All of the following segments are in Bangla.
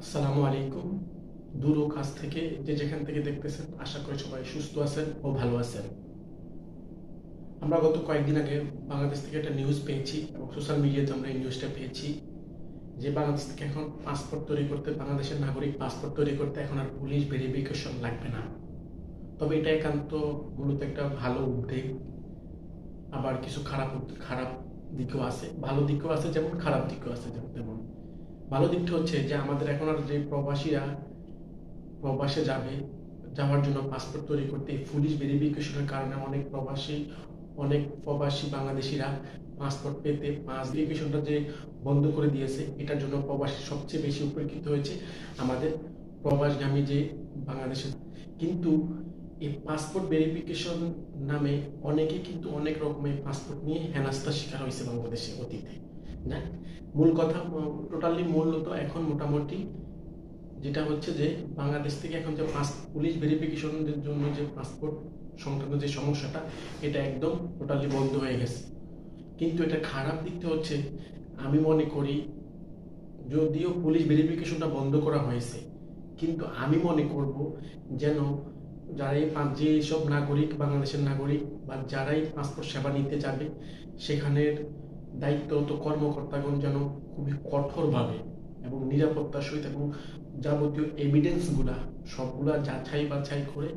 আসসালামু আলাইকুম। দূর ও কাছ থেকে যে যেখান থেকে দেখতেছেন, আশা করি সবাই সুস্থ আছেন ও ভালো আছেন। আমরা গত কয়েকদিন আগে বাংলাদেশ থেকে একটা নিউজ পেয়েছি এবং সোশ্যাল মিডিয়াতে আমরা এই নিউজটা পেয়েছি যে বাংলাদেশ থেকে এখন বাংলাদেশের নাগরিক পাসপোর্ট তৈরি করতে এখন আর পুলিশ ভেরিফিকেশন লাগবে না। তবে এটা একান্ত মূলত একটা ভালো উদ্যোগ। আবার কিছু খারাপ দিকও আছে, ভালো দিকও আছে যেমন, খারাপ দিকও আছে তেমন। ভালো দিকটা হচ্ছে যে আমাদের এখন আর যে প্রবাসীরা প্রবাসে যাওয়ার জন্য পাসপোর্ট তৈরি করতে পুলিশ ভেরিফিকেশনের কারণে অনেক প্রবাসী বাংলাদেশিরা পাসপোর্ট পেতে পাস ভেরিফিকেশনটা যে বন্ধ করে দিয়েছে, এটার জন্য প্রবাসী সবচেয়ে বেশি উপকৃত হয়েছে আমাদের প্রবাসগামী যে বাংলাদেশে। কিন্তু এই পাসপোর্ট ভেরিফিকেশন নামে অনেকে কিন্তু অনেক রকমের পাসপোর্ট নিয়ে হেনস্থার শিকার হয়েছে বাংলাদেশে অতীতে। না, মূল কথা মূলত এখন মোটামুটি যেটা হচ্ছে যে বাংলাদেশ থেকে এখন যে পুলিশ ভেরিফিকেশনের জন্য যে পাসপোর্ট সংক্রান্ত যে সমস্যাটা, এটা একদম টোটালি বন্ধ হয়ে গেছে। কিন্তু এটা খারাপ দিকটা হচ্ছে, আমি মনে করি যদিও পুলিশ ভেরিফিকেশনটা বন্ধ করা হয়েছে, কিন্তু আমি মনে করব যেন যেসব নাগরিক, বাংলাদেশের নাগরিক বা যারাই পাসপোর্ট সেবা নিতে যাবে, সেখানের দায়িত্বরত কর্মকর্তাগণ যেন খুবই কঠোরভাবে এবং নিরাপত্তার সহিত এবং যাবতীয় এভিডেন্সগুলা সবগুলা যাচাই বাছাই করে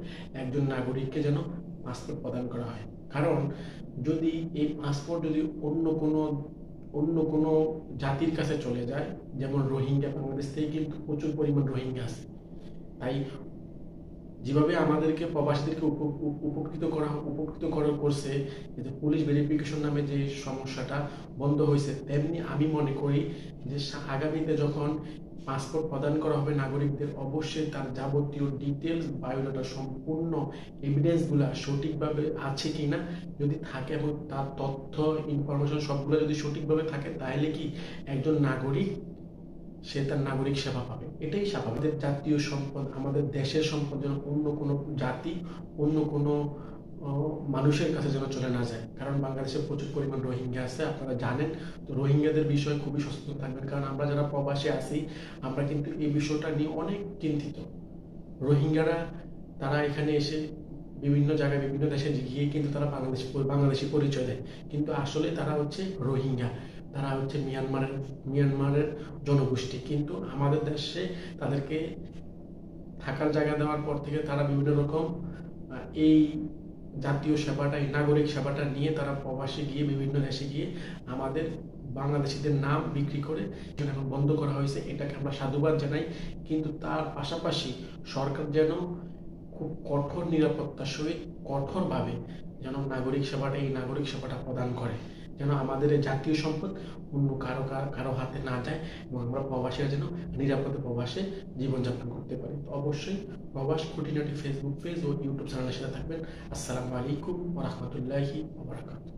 একজন নাগরিককে যেন পাসপোর্ট প্রদান করা হয়। কারণ যদি এই পাসপোর্ট যদি অন্য কোনো জাতির কাছে চলে যায়, যেমন রোহিঙ্গা, বাংলাদেশ থেকে কিন্তু প্রচুর পরিমাণ রোহিঙ্গা আছে। তাই যেভাবে আমাদেরকে প্রবাসীদেরকে উপকৃত করছে যে পুলিশ ভেরিফিকেশন নামে যে সমস্যাটা বন্ধ হয়েছে, তেমনি আমি মনে করি যে আগামীতে যখন পাসপোর্ট প্রদান করা হবে নাগরিকদের, অবশ্যই তার যাবতীয় ডিটেলস, বায়োডাটা, সম্পূর্ণ এভিডেন্সগুলা সঠিকভাবে আছে কিনা, যদি থাকে এবং তার তথ্য ইনফরমেশন সবগুলো যদি সঠিকভাবে থাকে, তাহলে কি একজন নাগরিক সে তার নাগরিক সেবা পাবে। এটাই স্বাভাবিক। আমাদের জাতীয় সম্পদ, আমাদের দেশের সম্পদ যেন অন্য কোনো জাতি, অন্য কোনো মানুষের কাছে যেন চলে না যায়। কারণ বাংলাদেশে প্রচুর পরিমাণ রোহিঙ্গা আছে, আপনারা জানেন। তো রোহিঙ্গাদের বিষয়ে খুবই সচেতন থাকবেন, কারণ আমরা যারা প্রবাসে আছি, আমরা কিন্তু এই বিষয়টা নিয়ে অনেক চিন্তিত। রোহিঙ্গারা তারা এখানে এসে বিভিন্ন জায়গায়, বিভিন্ন দেশে গিয়ে কিন্তু তারা বাংলাদেশি পরিচয় দেয়, কিন্তু আসলে তারা হচ্ছে রোহিঙ্গা। তারা হচ্ছে মিয়ানমারের জনগোষ্ঠী। কিন্তু আমাদের দেশে তাদেরকে থাকার জায়গা দেওয়ার পর থেকে তারা বিভিন্ন রকম এই জাতীয় সেবাটা, এই নাগরিক সেবাটা নিয়ে তারা প্রবাসে গিয়ে, বিভিন্ন দেশে গিয়ে আমাদের বাংলাদেশিদের নাম বিক্রি করে এখন বন্ধ করা হয়েছে। এটাকে আমরা সাধুবাদ জানাই। কিন্তু তার পাশাপাশি সরকার যেন খুব কঠোর নিরাপত্তার সহিত, কঠোরভাবে যেন এই নাগরিক সেবাটা প্রদান করে, যেন আমাদের এই জাতীয় সম্পদ অন্য কারো হাতে না যায় এবং আমরা প্রবাসীরা যেন নিরাপদে প্রবাসে জীবনযাপন করতে পারি। তো অবশ্যই প্রবাস খুঁটিনাটি ফেসবুক পেজ ও ইউটিউব চ্যানেলের সাথে থাকবেন। আসসালামু আলাইকুম ওয়া রাহমাতুল্লাহি ওয়া বারাকাতুহু।